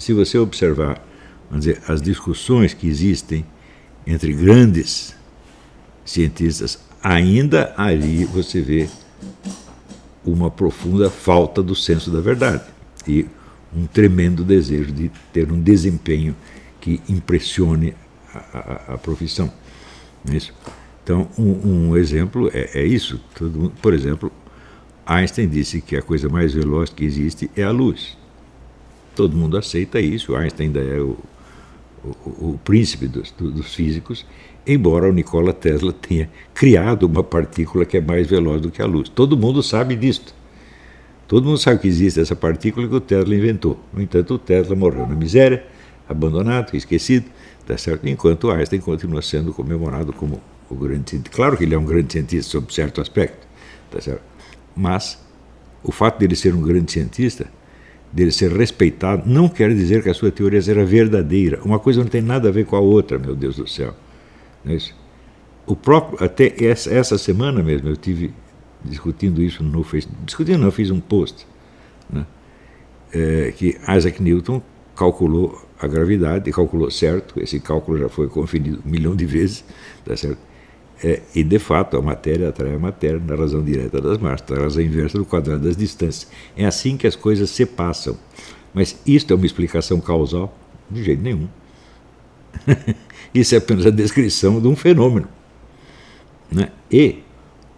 se você observar, vamos dizer, as discussões que existem entre grandes cientistas, ainda ali você vê uma profunda falta do senso da verdade e um tremendo desejo de ter um desempenho que impressione a profissão. Não é isso? Então, um exemplo é isso. Por exemplo, Einstein disse que a coisa mais veloz que existe é a luz. Todo mundo aceita isso. Einstein ainda é o príncipe dos físicos, embora o Nikola Tesla tenha criado uma partícula que é mais veloz do que a luz. Todo mundo sabe disto. Todo mundo sabe que existe essa partícula que o Tesla inventou. No entanto, o Tesla morreu na miséria, abandonado, esquecido, tá certo? Enquanto Einstein continua sendo comemorado como o grande cientista. Claro que ele é um grande cientista sob certo aspecto, tá certo? Mas o fato dele ser um grande cientista, dele ser respeitado, não quer dizer que a sua teoria seja verdadeira. Uma coisa não tem nada a ver com a outra, meu Deus do céu. Não é isso? Até essa semana mesmo eu tive discutindo isso no Facebook. Discutindo não, eu fiz um post, né? Que Isaac Newton calculou a gravidade, e calculou certo. Esse cálculo já foi conferido 1 milhão de vezes, tá certo? E de fato a matéria atrai a matéria na razão direta das massas, na razão inversa do quadrado das distâncias. É assim que as coisas se passam. Mas isto é uma explicação causal? De jeito nenhum. Isso é apenas a descrição de um fenômeno, né? E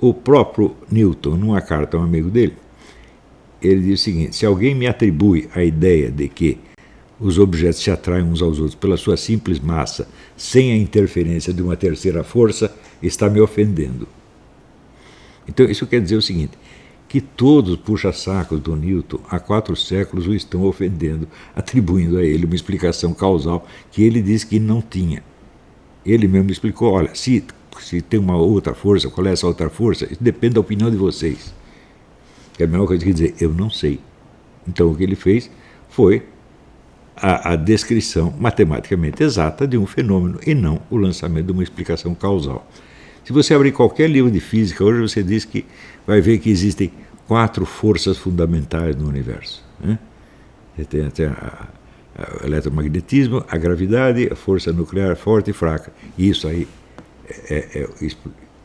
o próprio Newton, numa carta a um amigo dele, ele diz o seguinte: se alguém me atribui a ideia de que os objetos se atraem uns aos outros pela sua simples massa, sem a interferência de uma terceira força, está me ofendendo. Então isso quer dizer o seguinte, que todos os puxa-sacos do Newton há 4 séculos o estão ofendendo, atribuindo a ele uma explicação causal que ele disse que não tinha. Ele mesmo explicou: olha, se tem uma outra força, qual é essa outra força? Isso depende da opinião de vocês. É a mesma coisa que dizer, eu não sei. Então o que ele fez foi a descrição matematicamente exata de um fenômeno e não o lançamento de uma explicação causal. Se você abrir qualquer livro de física, hoje você diz que vai ver que existem 4 forças fundamentais no universo, né? Você tem até o eletromagnetismo, a gravidade, a força nuclear forte e fraca. E isso aí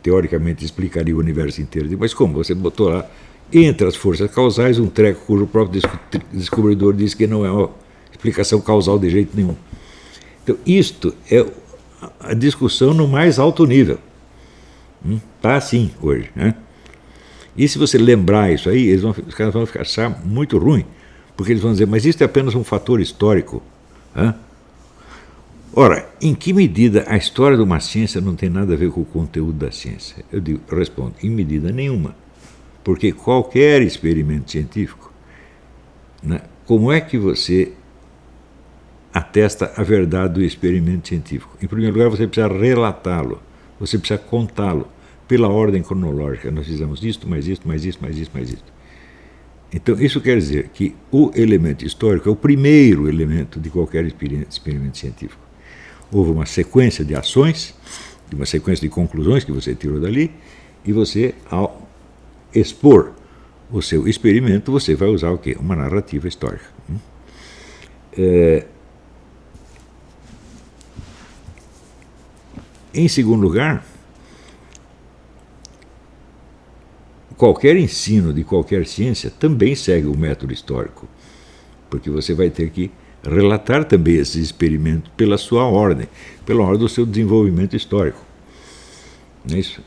teoricamente explicaria o universo inteiro. Mas como? Você botou lá, entre as forças causais, um treco cujo próprio descobridor disse que não é uma explicação causal de jeito nenhum. Então, isto é a discussão no mais alto nível. Está assim hoje, né? E se você lembrar isso aí, os caras vão achar muito ruim, porque eles vão dizer, mas isso é apenas um fator histórico. Né? Ora, em que medida a história de uma ciência não tem nada a ver com o conteúdo da ciência? Eu respondo, em medida nenhuma. Porque qualquer experimento científico, né, como é que você atesta a verdade do experimento científico? Em primeiro lugar, você precisa relatá-lo, você precisa contá-lo pela ordem cronológica. Nós fizemos isto, mais isto, mais isto, mais isto, mais isto. Então, isso quer dizer que o elemento histórico é o primeiro elemento de qualquer experimento científico. Houve uma sequência de ações, uma sequência de conclusões que você tirou dali, e você, ao expor o seu experimento, você vai usar o quê? Uma narrativa histórica. Em segundo lugar, qualquer ensino de qualquer ciência também segue o método histórico, porque você vai ter que relatar também esses experimentos pela sua ordem, pela ordem do seu desenvolvimento histórico. Não é isso?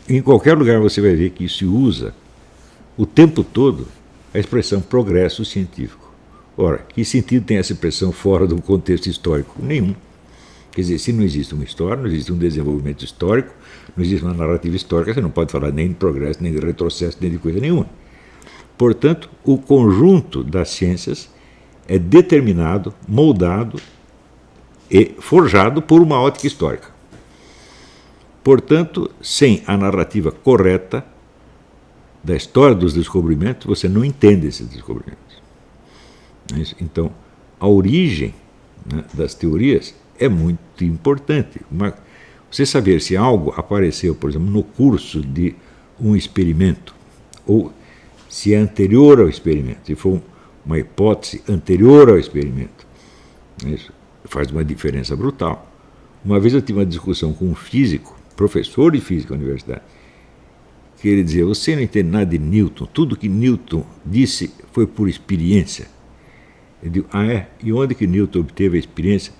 Em qualquer lugar você vai ver que se usa o tempo todo a expressão progresso científico. Ora, que sentido tem essa expressão fora do contexto histórico? Nenhum. Quer dizer, se não existe uma história, não existe um desenvolvimento histórico, não existe uma narrativa histórica, você não pode falar nem de progresso, nem de retrocesso, nem de coisa nenhuma. Portanto, o conjunto das ciências é determinado, moldado e forjado por uma ótica histórica. Portanto, sem a narrativa correta da história dos descobrimentos, você não entende esses descobrimentos. Então, a origem, né, das teorias é muito importante. Você saber se algo apareceu, por exemplo, no curso de um experimento, ou se é anterior ao experimento, se for uma hipótese anterior ao experimento, Isso faz uma diferença brutal. Uma vez eu tive uma discussão com um físico, professor de física na universidade, que ele dizia: você não entende nada de Newton, tudo que Newton disse foi por experiência. Eu digo: ah, é? E onde que Newton obteve a experiência?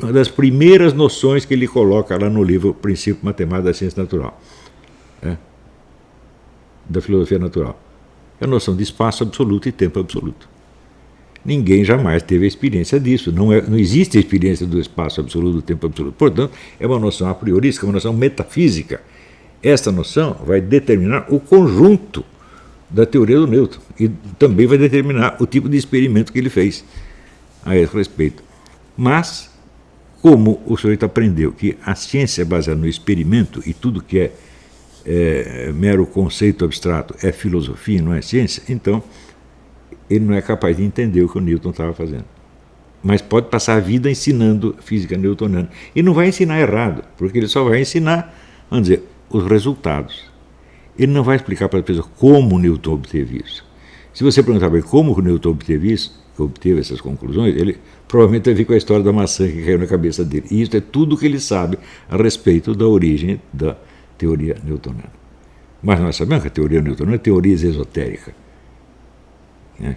Uma das primeiras noções que ele coloca lá no livro Princípio Matemático da Ciência Natural, da filosofia natural. É a noção de espaço absoluto e tempo absoluto. Ninguém jamais teve a experiência disso. Não existe a experiência do espaço absoluto, do tempo absoluto. Portanto, é uma noção a priorística, uma noção metafísica. Esta noção vai determinar o conjunto da teoria do Newton e também vai determinar o tipo de experimento que ele fez a esse respeito. Mas, como o sujeito aprendeu que a ciência é baseada no experimento e tudo que é mero conceito abstrato é filosofia, não é ciência, então ele não é capaz de entender o que o Newton estava fazendo. Mas pode passar a vida ensinando física newtoniana. E não vai ensinar errado, porque ele só vai ensinar, vamos dizer, os resultados. Ele não vai explicar para as pessoas como o Newton obteve isso. Se você perguntar para ele como o Newton obteve isso, obteve essas conclusões, ele provavelmente vai vir com a história da maçã que caiu na cabeça dele. E isso é tudo que ele sabe a respeito da origem da teoria newtoniana. Mas nós sabemos que a teoria newtoniana é teoria esotérica,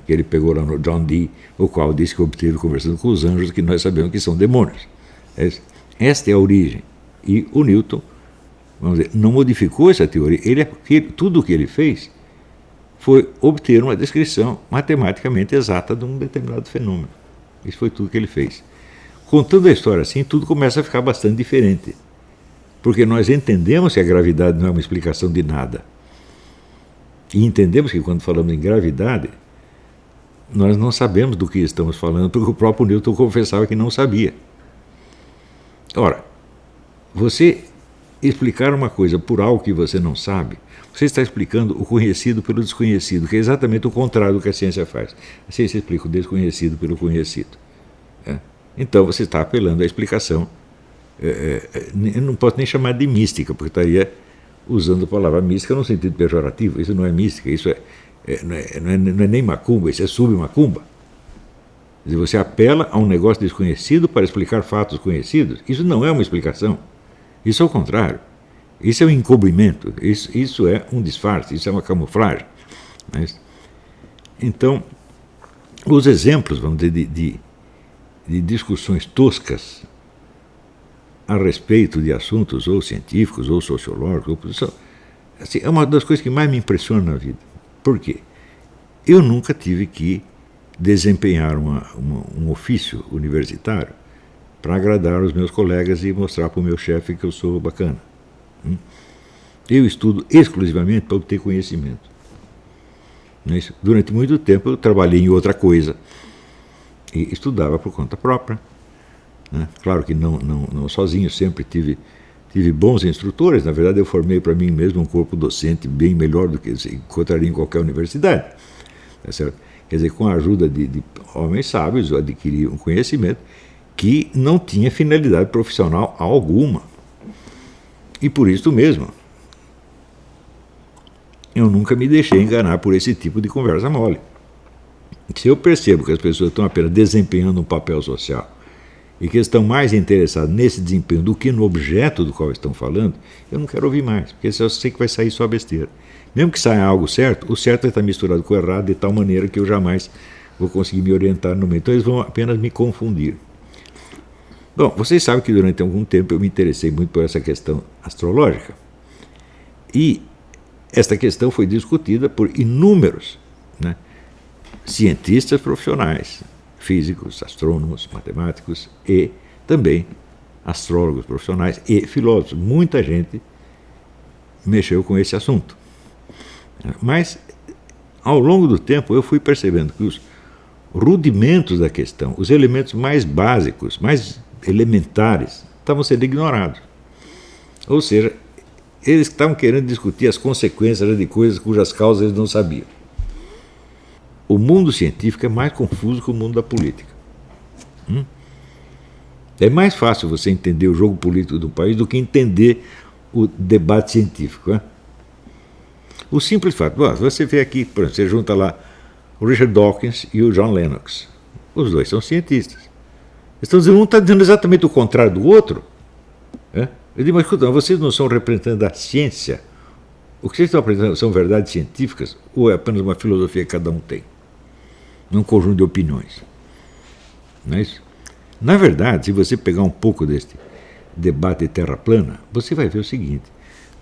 que ele pegou lá no John Dee, o qual disse que obteve conversando com os anjos, que nós sabemos que são demônios. Esta é a origem. E o Newton, vamos dizer, não modificou essa teoria. Tudo o que ele fez foi obter uma descrição matematicamente exata de um determinado fenômeno. Isso foi tudo que ele fez. Contando a história assim, tudo começa a ficar bastante diferente. Porque nós entendemos que a gravidade não é uma explicação de nada. E entendemos que quando falamos em gravidade, nós não sabemos do que estamos falando, porque o próprio Newton confessava que não sabia. Ora, você explicar uma coisa por algo que você não sabe, você está explicando o conhecido pelo desconhecido, que é exatamente o contrário do que a ciência faz. A ciência explica o desconhecido pelo conhecido. Então você está apelando à explicação. Eu não posso nem chamar de mística, porque estaria usando a palavra mística no sentido pejorativo. Isso não é mística, isso não é nem macumba, isso é submacumba. Quer dizer, você apela a um negócio desconhecido para explicar fatos conhecidos. Isso não é uma explicação. Isso é o contrário. Isso é um encobrimento, isso é um disfarce, isso é uma camuflagem. Então, os exemplos, vamos dizer, de discussões toscas a respeito de assuntos ou científicos ou sociológicos, assim, é uma das coisas que mais me impressiona na vida. Por quê? Eu nunca tive que desempenhar um ofício universitário para agradar os meus colegas e mostrar para o meu chefe que eu sou bacana. Eu estudo exclusivamente para obter conhecimento. Durante muito tempo eu trabalhei em outra coisa e estudava por conta própria. Claro que não sozinho, sempre tive bons instrutores. Na verdade, eu formei para mim mesmo um corpo docente bem melhor do que se encontraria em qualquer universidade. Tá certo? Quer dizer, com a ajuda de homens sábios, eu adquiri um conhecimento que não tinha finalidade profissional alguma. E por isso mesmo, eu nunca me deixei enganar por esse tipo de conversa mole. Se eu percebo que as pessoas estão apenas desempenhando um papel social e que estão mais interessados nesse desempenho do que no objeto do qual estão falando, eu não quero ouvir mais, porque eu sei que vai sair só besteira. Mesmo que saia algo certo, o certo vai estar misturado com o errado de tal maneira que eu jamais vou conseguir me orientar no meio. Então eles vão apenas me confundir. Bom, vocês sabem que durante algum tempo eu me interessei muito por essa questão astrológica. E esta questão foi discutida por inúmeros cientistas profissionais, físicos, astrônomos, matemáticos e também astrólogos profissionais e filósofos. Muita gente mexeu com esse assunto. Mas, ao longo do tempo, eu fui percebendo que os rudimentos da questão, os elementos mais básicos, mais elementares, estavam sendo ignorados. Ou seja, eles estavam querendo discutir as consequências de coisas cujas causas eles não sabiam. O mundo científico é mais confuso que o mundo da política. É mais fácil você entender o jogo político do país do que entender o debate científico. O simples fato, você vê aqui, por exemplo, você junta lá o Richard Dawkins e o John Lennox. Os dois são cientistas. Estão dizendo, um está dizendo exatamente o contrário do outro. É? Eu digo, mas escuta, vocês não são representantes da ciência. O que vocês estão apresentando são verdades científicas ou é apenas uma filosofia que cada um tem? Num conjunto de opiniões. Não é isso? Na verdade, se você pegar um pouco deste debate de terra plana, você vai ver o seguinte,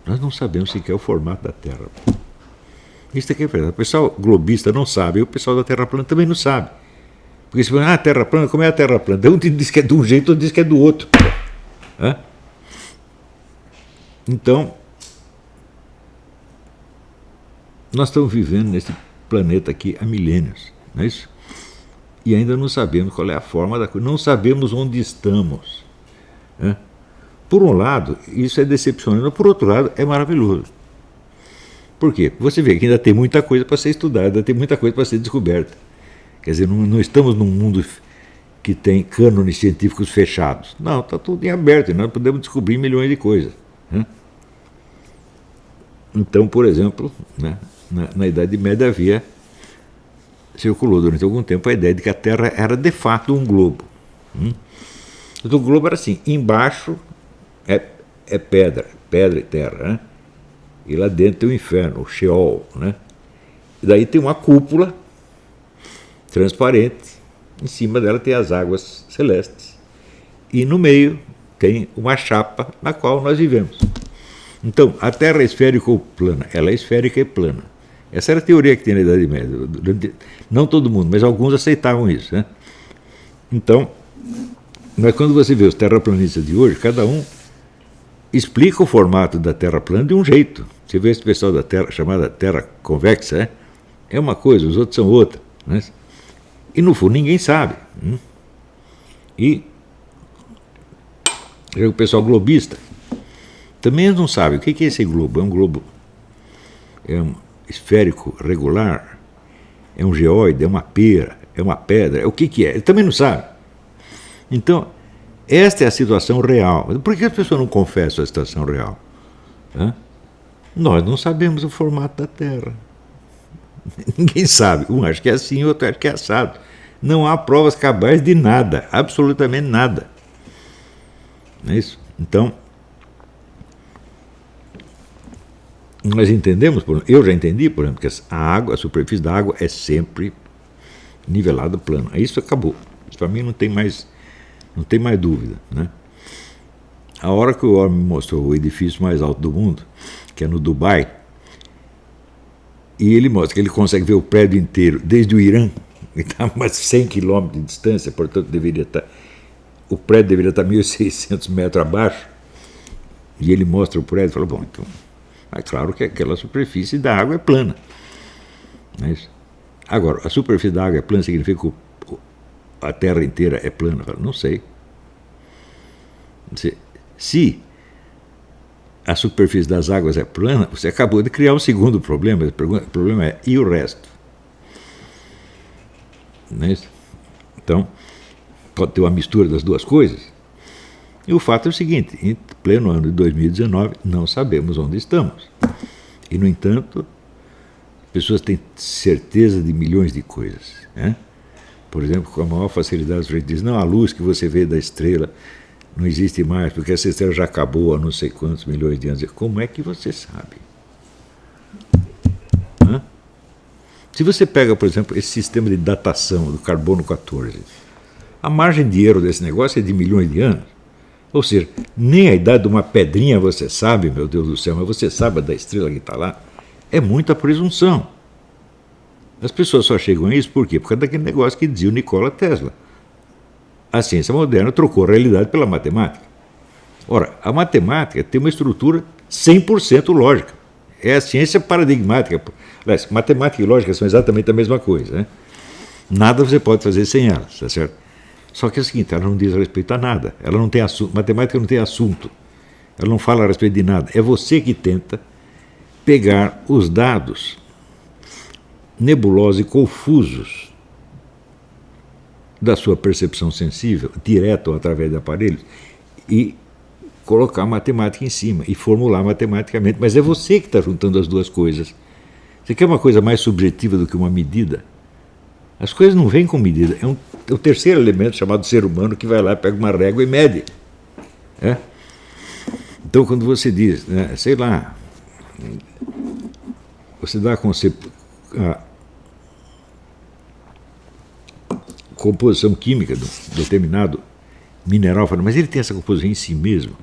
nós não sabemos sequer o formato da Terra. Isso aqui é verdade. O pessoal globista não sabe, e o pessoal da terra plana também não sabe. Porque se fala, terra plana, como é a terra plana? Um diz que é de um jeito, outro diz que é do outro. Hã? Então, nós estamos vivendo nesse planeta aqui há milênios, não é isso? E ainda não sabemos qual é a forma da coisa, não sabemos onde estamos. Né? Por um lado, isso é decepcionante, por outro lado, é maravilhoso. Por quê? Você vê que ainda tem muita coisa para ser estudada, ainda tem muita coisa para ser descoberta. Quer dizer, não estamos num mundo que tem cânones científicos fechados. Não, está tudo em aberto, e nós podemos descobrir milhões de coisas. Né? Então, por exemplo, né, na Idade Média circulou durante algum tempo a ideia de que a Terra era de fato um globo. Então, o globo era assim, embaixo é pedra e terra, né? E lá dentro tem o inferno, o Sheol, né? E daí tem uma cúpula transparente, em cima dela tem as águas celestes, e no meio tem uma chapa na qual nós vivemos. Então, a Terra é esférica ou plana? Ela é esférica e plana. Essa era a teoria que tinha na Idade Média. Não todo mundo, mas alguns aceitavam isso. Né? Então, mas quando você vê os terraplanistas de hoje, cada um explica o formato da Terra plana de um jeito. Você vê esse pessoal da Terra, chamada Terra convexa, é uma coisa, os outros são outra. Né? E no fundo ninguém sabe. E o pessoal globista também não sabe o que é esse globo. É um globo esférico regular, é um geóide, é uma pera, é uma pedra, o que é? Ele também não sabe. Então, esta é a situação real. Por que as pessoas não confessam a situação real? Nós não sabemos o formato da Terra. Ninguém sabe. Um acha que é assim, outro acha que é assado. Não há provas cabais de nada, absolutamente nada. Não é isso? Então, nós entendemos, eu já entendi, por exemplo, que a superfície da água é sempre nivelada plana. Isso acabou. Isso para mim não tem mais dúvida. Né? A hora que o homem me mostrou o edifício mais alto do mundo, que é no Dubai, e ele mostra que ele consegue ver o prédio inteiro, desde o Irã, que está a mais 100 quilômetros de distância, portanto o prédio deveria estar 1.600 metros abaixo, e ele mostra o prédio e fala, bom, então, é claro que aquela superfície da água é plana. Não é isso? Agora, a superfície da água é plana significa que a Terra inteira é plana? Não sei. Se a superfície das águas é plana, você acabou de criar um segundo problema. O problema é, e o resto? Não é isso? Então, pode ter uma mistura das duas coisas. E o fato é o seguinte, em pleno ano de 2019, não sabemos onde estamos. E, no entanto, as pessoas têm certeza de milhões de coisas. Né? Por exemplo, com a maior facilidade, a gente diz, não, a luz que você vê da estrela não existe mais, porque essa estrela já acabou há não sei quantos milhões de anos. Como é que você sabe? Se você pega, por exemplo, esse sistema de datação do carbono 14, a margem de erro desse negócio é de milhões de anos. Ou seja, nem a idade de uma pedrinha você sabe, meu Deus do céu, mas você sabe da estrela que está lá. É muita presunção. As pessoas só chegam a isso por quê? Por causa daquele negócio que dizia o Nikola Tesla. A ciência moderna trocou a realidade pela matemática. Ora, a matemática tem uma estrutura 100% lógica. É a ciência paradigmática. Aliás, matemática e lógica são exatamente a mesma coisa. Né? Nada você pode fazer sem elas, tá certo? Só que é o seguinte, ela não diz respeito a nada. Ela não tem assunto. Matemática não tem assunto. Ela não fala a respeito de nada. É você que tenta pegar os dados nebulosos e confusos da sua percepção sensível, direto ou através de aparelhos, e colocar matemática em cima e formular matematicamente. Mas é você que está juntando as duas coisas. Você quer uma coisa mais subjetiva do que uma medida? As coisas não vêm com medida. É o terceiro elemento chamado ser humano que vai lá, pega uma régua e mede. É? Então, quando você diz, né, sei lá, você dá a composição química de um determinado mineral, fala, mas ele tem essa composição em si mesmo?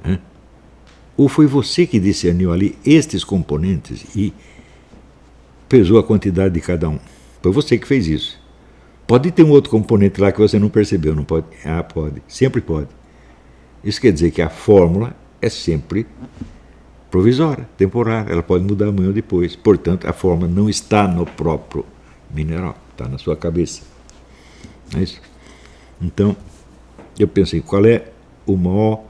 Né? Ou foi você que discerniu ali estes componentes e pesou a quantidade de cada um? Foi você que fez isso. Pode ter um outro componente lá que você não percebeu, não pode? Ah, pode. Sempre pode. Isso quer dizer que a fórmula é sempre provisória, temporária. Ela pode mudar amanhã ou depois. Portanto, a fórmula não está no próprio mineral, está na sua cabeça. É isso? Então, eu pensei, qual é o maior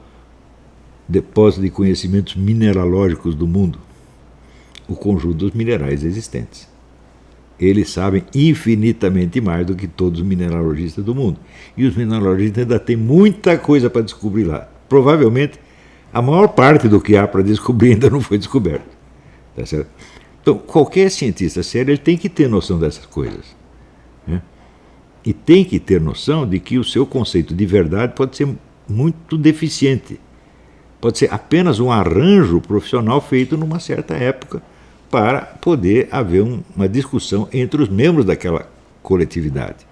depósito de conhecimentos mineralógicos do mundo? O conjunto dos minerais existentes. Eles sabem infinitamente mais do que todos os mineralogistas do mundo. E os mineralogistas ainda têm muita coisa para descobrir lá. Provavelmente, a maior parte do que há para descobrir ainda não foi descoberto. Tá certo? Então, qualquer cientista sério ele tem que ter noção dessas coisas. Né? E tem que ter noção de que o seu conceito de verdade pode ser muito deficiente. Pode ser apenas um arranjo profissional feito numa certa época para poder haver uma discussão entre os membros daquela coletividade.